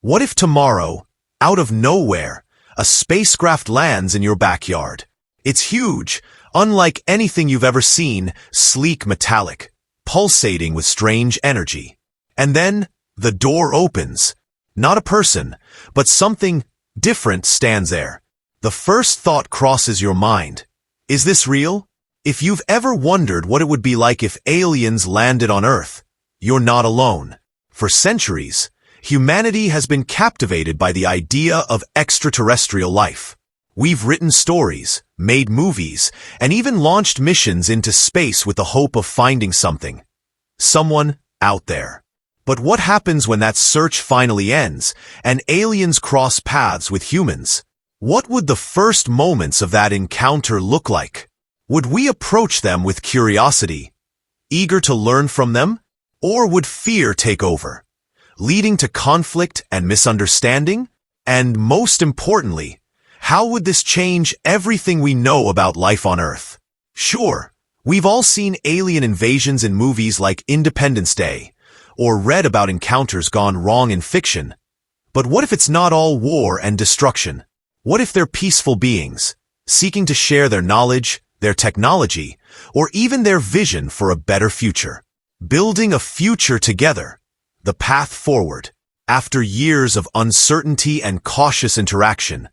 What if tomorrow, out of nowhere, a spacecraft lands in your backyard? It's huge, unlike anything you've ever seen, sleek metallic, pulsating with strange energy. And then, the door opens. Not a person, but something different stands there. The first thought crosses your mind. Is this real? If you've ever wondered what it would be like if aliens landed on Earth, you're not alone. For centuries, humanity has been captivated by the idea of extraterrestrial life. We've written stories, made movies, and even launched missions into space with the hope of finding someone out there. But what happens when that search finally ends and aliens cross paths with humans? What would the first moments of that encounter look like? Would we approach them with curiosity, eager to learn from them? Or would fear take over, leading to conflict and misunderstanding? And most importantly, how would this change everything we know about life on Earth? Sure, we've all seen alien invasions in movies like Independence Day, or read about encounters gone wrong in fiction. But what if it's not all war and destruction? What if they're peaceful beings, seeking to share their knowledge, their technology, or even their vision for a better future? Building a future together, the path forward. After years of uncertainty and cautious interaction,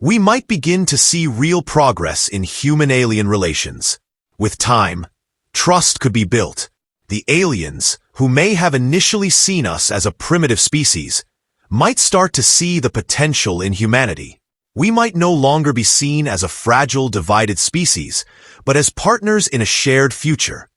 we might begin to see real progress in human-alien relations. With time, trust could be built. The aliens, who may have initially seen us as a primitive species, might start to see the potential in humanity. We might no longer be seen as a fragile, divided species, but as partners in a shared future,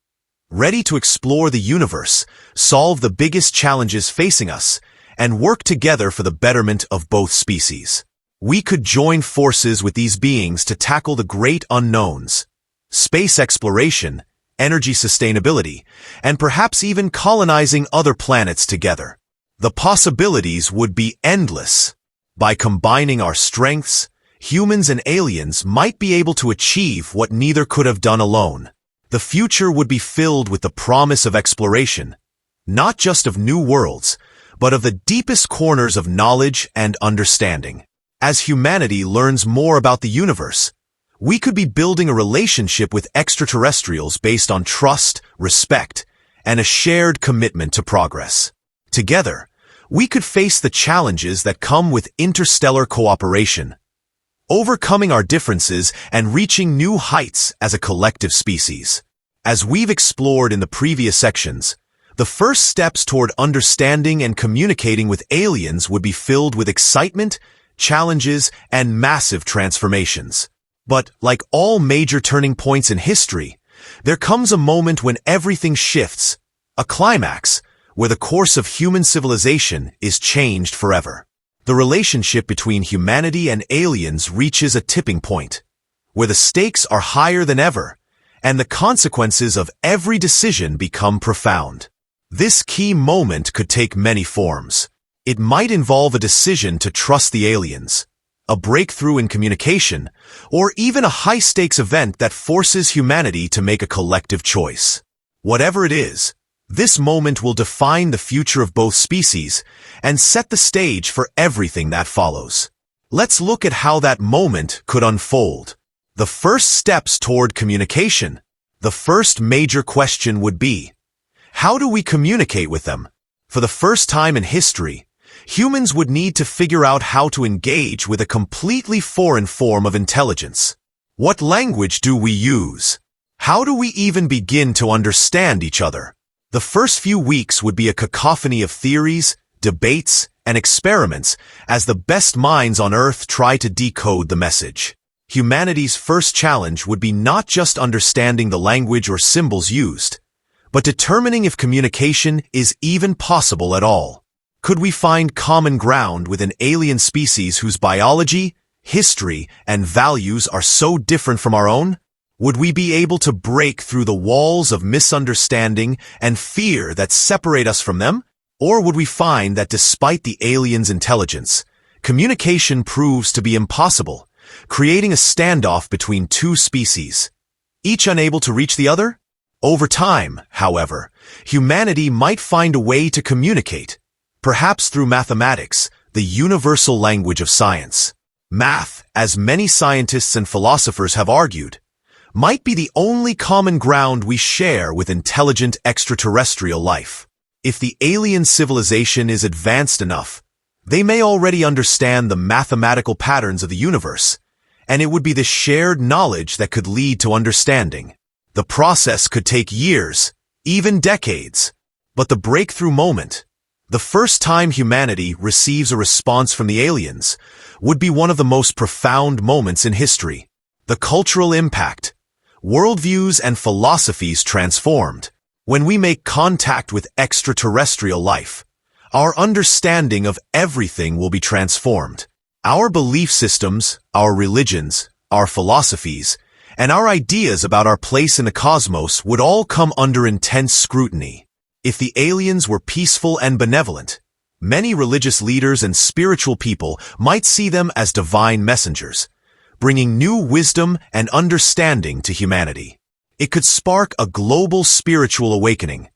ready to explore the universe, solve the biggest challenges facing us, and work together for the betterment of both species. We could join forces with these beings to tackle the great unknowns, space exploration, energy sustainability, and perhaps even colonizing other planets together. The possibilities would be endless. By combining our strengths, humans and aliens might be able to achieve what neither could have done alone. The future would be filled with the promise of exploration, not just of new worlds, but of the deepest corners of knowledge and understanding. As humanity learns more about the universe, we could be building a relationship with extraterrestrials based on trust, respect, and a shared commitment to progress. Together, we could face the challenges that come with interstellar cooperation, overcoming our differences and reaching new heights as a collective species. As we've explored in the previous sections, the first steps toward understanding and communicating with aliens would be filled with excitement, challenges, and massive transformations. But, like all major turning points in history, there comes a moment when everything shifts, a climax, where the course of human civilization is changed forever. The relationship between humanity and aliens reaches a tipping point, where the stakes are higher than ever, and the consequences of every decision become profound. This key moment could take many forms. It might involve a decision to trust the aliens, a breakthrough in communication, or even a high-stakes event that forces humanity to make a collective choice. Whatever it is, this moment will define the future of both species and set the stage for everything that follows. Let's look at how that moment could unfold. The first steps toward communication. The first major question would be, how do we communicate with them? For the first time in history, humans would need to figure out how to engage with a completely foreign form of intelligence. What language do we use? How do we even begin to understand each other? The first few weeks would be a cacophony of theories, debates, and experiments as the best minds on Earth try to decode the message. Humanity's first challenge would be not just understanding the language or symbols used, but determining if communication is even possible at all. Could we find common ground with an alien species whose biology, history, and values are so different from our own? Would we be able to break through the walls of misunderstanding and fear that separate us from them? Or would we find that despite the aliens' intelligence, communication proves to be impossible, creating a standoff between two species, each unable to reach the other? Over time, however, humanity might find a way to communicate, perhaps through mathematics, the universal language of science. Math, as many scientists and philosophers have argued, might be the only common ground we share with intelligent extraterrestrial life. If the alien civilization is advanced enough, they may already understand the mathematical patterns of the universe, and it would be the shared knowledge that could lead to understanding. The process could take years, even decades, but the breakthrough moment, the first time humanity receives a response from the aliens, would be one of the most profound moments in history. The cultural impact, worldviews and philosophies transformed. When we make contact with extraterrestrial life, our understanding of everything will be transformed. Our belief systems, our religions, our philosophies, and our ideas about our place in the cosmos would all come under intense scrutiny. If the aliens were peaceful and benevolent, many religious leaders and spiritual people might see them as divine messengers, bringing new wisdom and understanding to humanity. It could spark a global spiritual awakening,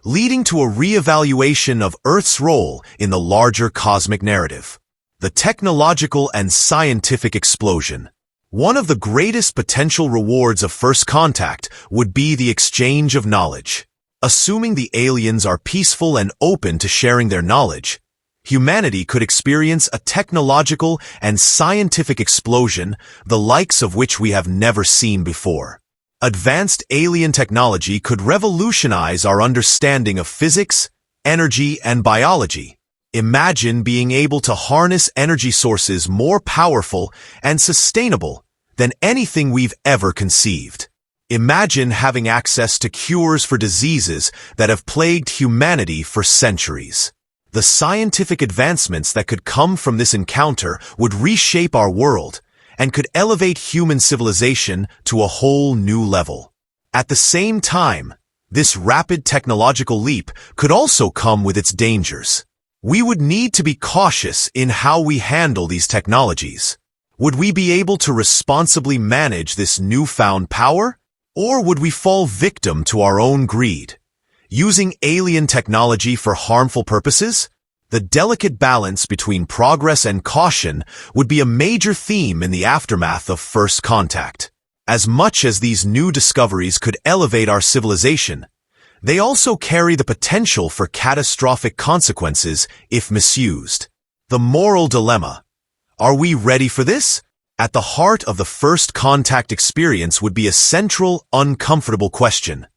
leading to a re-evaluation of Earth's role in the larger cosmic narrative. The technological and scientific explosion. One of the greatest potential rewards of first contact would be the exchange of knowledge. Assuming the aliens are peaceful and open to sharing their knowledge, humanity could experience a technological and scientific explosion, the likes of which we have never seen before. Advanced alien technology could revolutionize our understanding of physics, energy, and biology. Imagine being able to harness energy sources more powerful and sustainable than anything we've ever conceived. Imagine having access to cures for diseases that have plagued humanity for centuries. The scientific advancements that could come from this encounter would reshape our world and could elevate human civilization to a whole new level. At the same time, this rapid technological leap could also come with its dangers. We would need to be cautious in how we handle these technologies. Would we be able to responsibly manage this newfound power? Or would we fall victim to our own greed, using alien technology for harmful purposes? The delicate balance between progress and caution would be a major theme in the aftermath of first contact. As much as these new discoveries could elevate our civilization, they also carry the potential for catastrophic consequences if misused. The moral dilemma. Are we ready for this? At the heart of the first contact experience would be a central, uncomfortable question.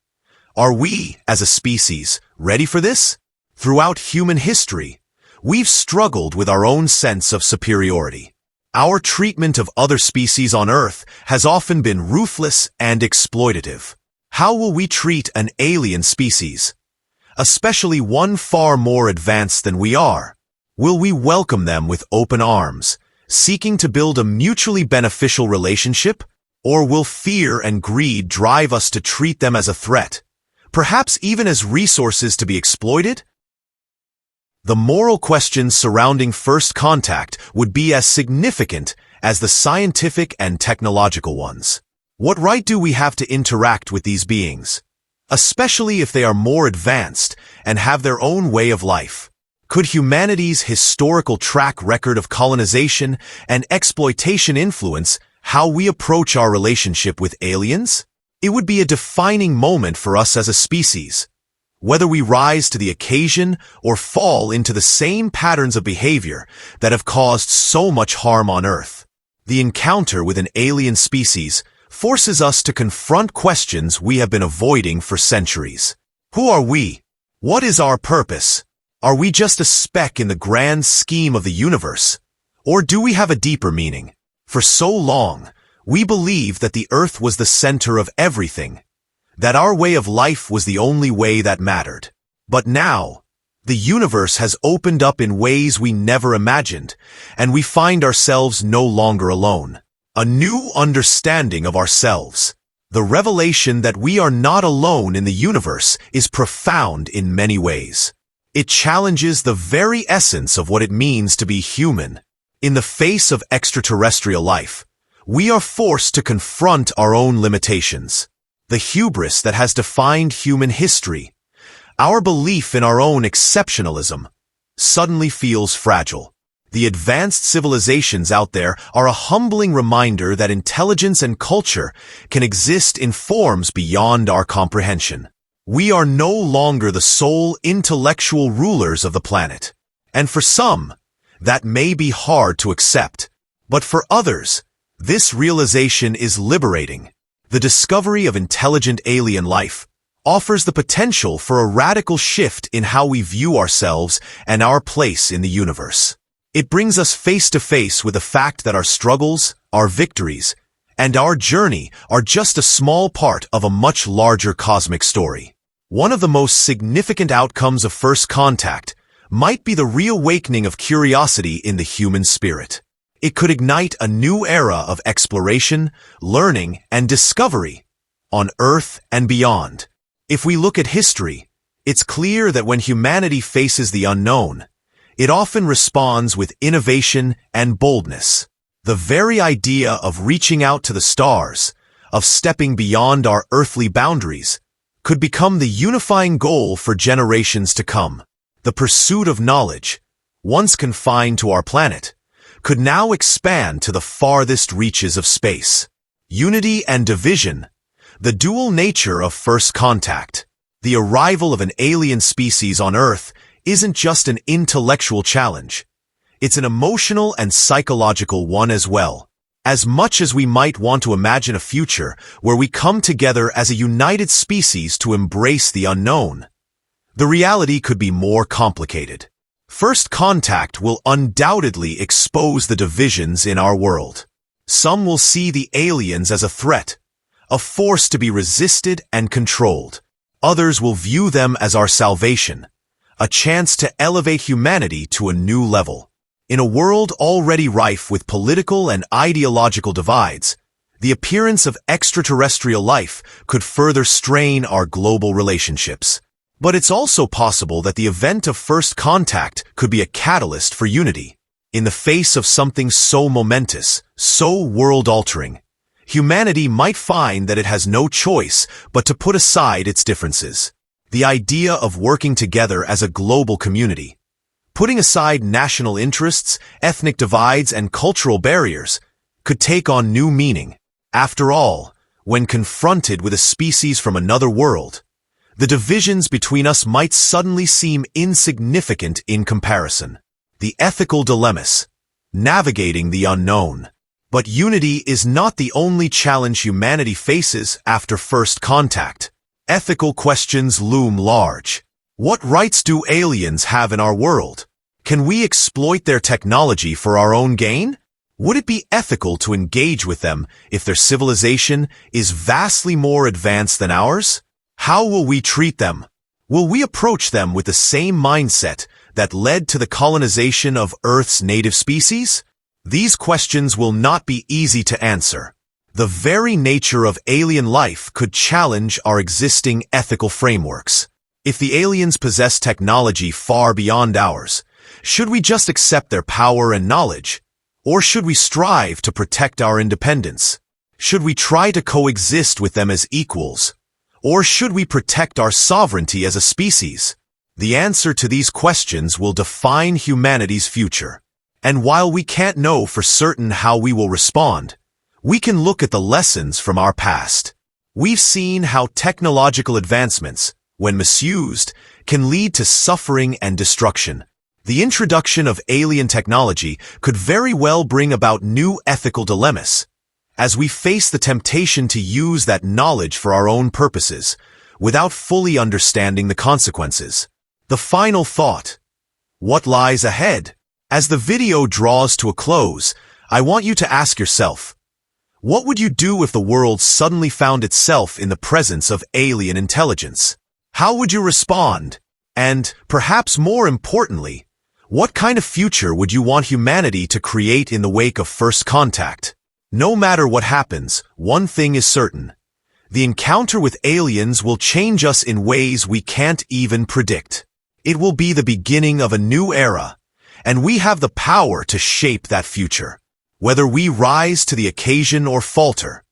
Are we, as a species, ready for this? Throughout human history, we've struggled with our own sense of superiority. Our treatment of other species on Earth has often been ruthless and exploitative. How will we treat an alien species, especially one far more advanced than we are? Will we welcome them with open arms, seeking to build a mutually beneficial relationship? Or will fear and greed drive us to treat them as a threat, perhaps even as resources to be exploited? The moral questions surrounding first contact would be as significant as the scientific and technological ones. What right do we have to interact with these beings, especially if they are more advanced and have their own way of life? Could humanity's historical track record of colonization and exploitation influence how we approach our relationship with aliens? It would be a defining moment for us as a species. Whether we rise to the occasion or fall into the same patterns of behavior that have caused so much harm on Earth. The encounter with an alien species forces us to confront questions we have been avoiding for centuries. Who are we? What is our purpose? Are we just a speck in the grand scheme of the universe? Or do we have a deeper meaning? For so long, we believed that the Earth was the center of everything, that our way of life was the only way that mattered. But now, the universe has opened up in ways we never imagined, and we find ourselves no longer alone. A new understanding of ourselves. The revelation that we are not alone in the universe is profound in many ways. It challenges the very essence of what it means to be human. In the face of extraterrestrial life, we are forced to confront our own limitations. The hubris that has defined human history, our belief in our own exceptionalism, suddenly feels fragile. The advanced civilizations out there are a humbling reminder that intelligence and culture can exist in forms beyond our comprehension. We are no longer the sole intellectual rulers of the planet. And for some, that may be hard to accept. But for others, this realization is liberating. The discovery of intelligent alien life offers the potential for a radical shift in how we view ourselves and our place in the universe. It brings us face to face with the fact that our struggles, our victories, and our journey are just a small part of a much larger cosmic story. One of the most significant outcomes of first contact might be the reawakening of curiosity in the human spirit. It could ignite a new era of exploration, learning, and discovery on Earth and beyond. If we look at history, it's clear that when humanity faces the unknown, it often responds with innovation and boldness. The very idea of reaching out to the stars, of stepping beyond our earthly boundaries, could become the unifying goal for generations to come. The pursuit of knowledge, once confined to our planet, could now expand to the farthest reaches of space. Unity and division, the dual nature of first contact. The arrival of an alien species on Earth isn't just an intellectual challenge. It's an emotional and psychological one as well. As much as we might want to imagine a future where we come together as a united species to embrace the unknown, the reality could be more complicated. First contact will undoubtedly expose the divisions in our world. Some will see the aliens as a threat, a force to be resisted and controlled. Others will view them as our salvation, a chance to elevate humanity to a new level. In a world already rife with political and ideological divides, the appearance of extraterrestrial life could further strain our global relationships. But it's also possible that the event of first contact could be a catalyst for unity. In the face of something so momentous, so world-altering, humanity might find that it has no choice but to put aside its differences. The idea of working together as a global community, putting aside national interests, ethnic divides, and cultural barriers, could take on new meaning. After all, when confronted with a species from another world, the divisions between us might suddenly seem insignificant in comparison. The ethical dilemmas, navigating the unknown. But unity is not the only challenge humanity faces after first contact. Ethical questions loom large. What rights do aliens have in our world? Can we exploit their technology for our own gain? Would it be ethical to engage with them if their civilization is vastly more advanced than ours? How will we treat them? Will we approach them with the same mindset that led to the colonization of Earth's native species? These questions will not be easy to answer. The very nature of alien life could challenge our existing ethical frameworks. If the aliens possess technology far beyond ours, should we just accept their power and knowledge? Or should we strive to protect our independence? Should we try to coexist with them as equals? Or should we protect our sovereignty as a species? The answer to these questions will define humanity's future. And while we can't know for certain how we will respond, we can look at the lessons from our past. We've seen how technological advancements, when misused, can lead to suffering and destruction. The introduction of alien technology could very well bring about new ethical dilemmas, as we face the temptation to use that knowledge for our own purposes, without fully understanding the consequences. The final thought: what lies ahead? As the video draws to a close, I want you to ask yourself, what would you do if the world suddenly found itself in the presence of alien intelligence? How would you respond? And, perhaps more importantly, what kind of future would you want humanity to create in the wake of first contact? No matter what happens, one thing is certain. The encounter with aliens will change us in ways we can't even predict. It will be the beginning of a new era, and we have the power to shape that future. Whether we rise to the occasion or falter,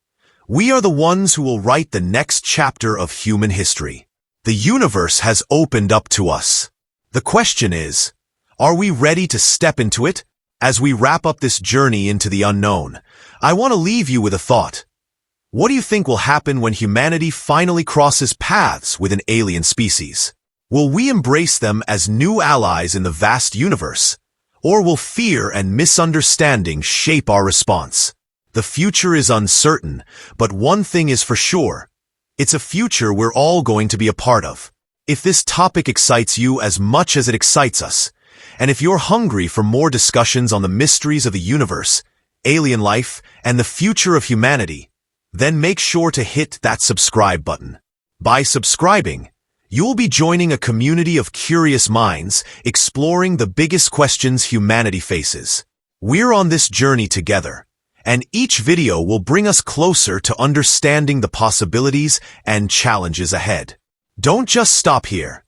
we are the ones who will write the next chapter of human history. The universe has opened up to us. The question is, are we ready to step into it, As we wrap up this journey into the unknown, I want to leave you with a thought. What do you think will happen when humanity finally crosses paths with an alien species? Will we embrace them as new allies in the vast universe? Or will fear and misunderstanding shape our response? The future is uncertain, but one thing is for sure. It's a future we're all going to be a part of. If this topic excites you as much as it excites us, and if you're hungry for more discussions on the mysteries of the universe, alien life, and the future of humanity, then make sure to hit that subscribe button. By subscribing, you'll be joining a community of curious minds exploring the biggest questions humanity faces. We're on this journey together, and each video will bring us closer to understanding the possibilities and challenges ahead. Don't just stop here.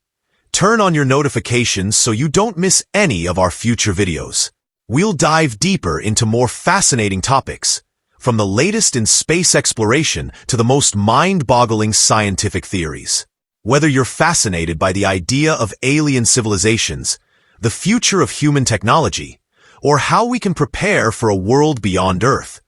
Turn on your notifications so you don't miss any of our future videos. We'll dive deeper into more fascinating topics, from the latest in space exploration to the most mind-boggling scientific theories. Whether you're fascinated by the idea of alien civilizations, the future of human technology, or how we can prepare for a world beyond Earth,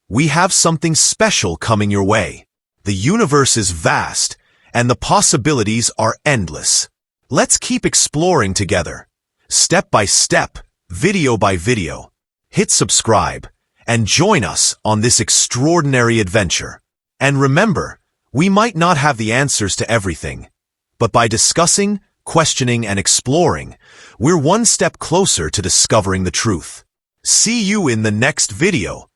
we have something special coming your way. The universe is vast, and the possibilities are endless. Let's keep exploring together, step by step, video by video. Hit subscribe and join us on this extraordinary adventure. And remember, we might not have the answers to everything, but by discussing, questioning, and exploring, we're one step closer to discovering the truth. See you in the next video,